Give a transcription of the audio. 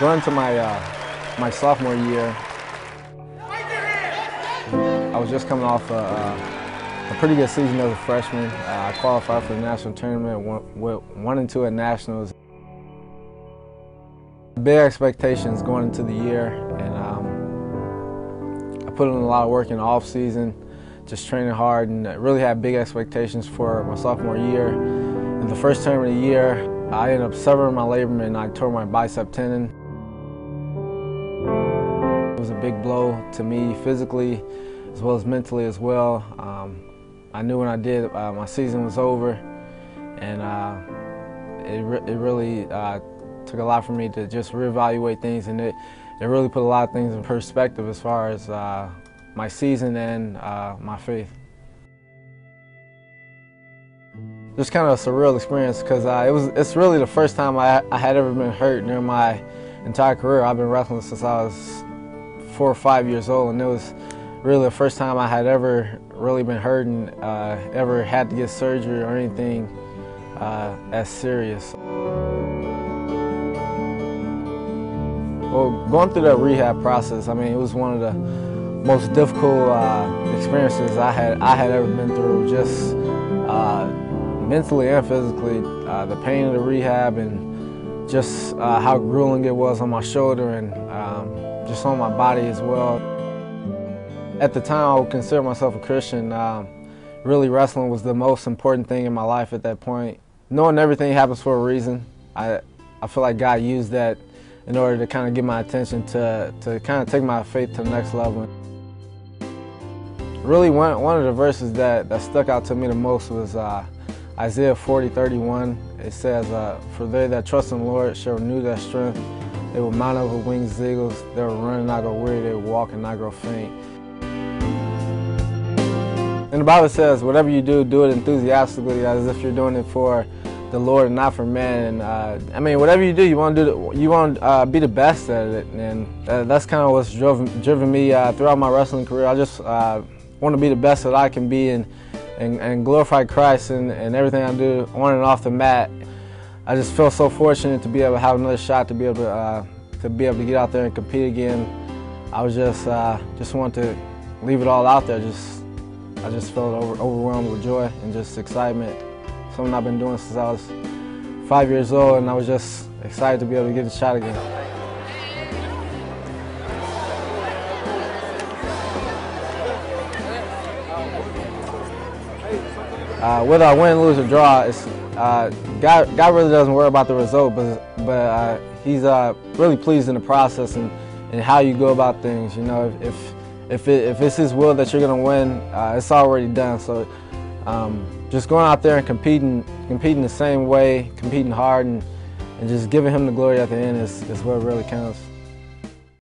Going into my sophomore year, I was just coming off a pretty good season as a freshman. I qualified for the national tournament, went 1-2 at nationals. Big expectations going into the year, and I put in a lot of work in the off season, just training hard, and really had big expectations for my sophomore year. In the first term of the year, I ended up severing my labrum and I tore my bicep tendon. It was a big blow to me physically as well as mentally as well. I knew when I did, my season was over, and it really took a lot for me to just reevaluate things, and it really put a lot of things in perspective as far as my season and my faith. Just kind of a surreal experience because it's really the first time I had ever been hurt during my entire career. I've been wrestling since I was 4 or 5 years old, and it was really the first time I had ever really been hurt and ever had to get surgery or anything as serious. Well, going through that rehab process, I mean, it was one of the most difficult experiences I had ever been through, just mentally and physically. The pain of the rehab and just how grueling it was on my shoulder and just on my body as well. At the time, I would consider myself a Christian. Really, wrestling was the most important thing in my life at that point. Knowing everything happens for a reason, I feel like God used that in order to kind of get my attention to kind of take my faith to the next level. Really, one of the verses that stuck out to me the most was Isaiah 40:31. It says, "For they that trust in the Lord shall renew their strength. They will mount up with wings as eagles. They will run and not grow weary. They will walk and not grow faint." And the Bible says, whatever you do, do it enthusiastically, as if you're doing it for the Lord and not for man. And I mean, whatever you do, you want to be the best at it, and that's kind of what's driven me throughout my wrestling career. I just want to be the best that I can be and glorify Christ and everything I do on and off the mat. I just feel so fortunate to be able to have another shot to be able to get out there and compete again. I was just want to leave it all out there. I just felt overwhelmed with joy and just excitement. Something I've been doing since I was 5 years old, and I was just excited to be able to get a shot again. Whether I win, lose, or draw, God really doesn't worry about the result, but He's really pleased in the process and how you go about things. You know, if it's His will that you're going to win, it's already done. So just going out there and competing the same way, competing hard, and just giving Him the glory at the end is what really counts.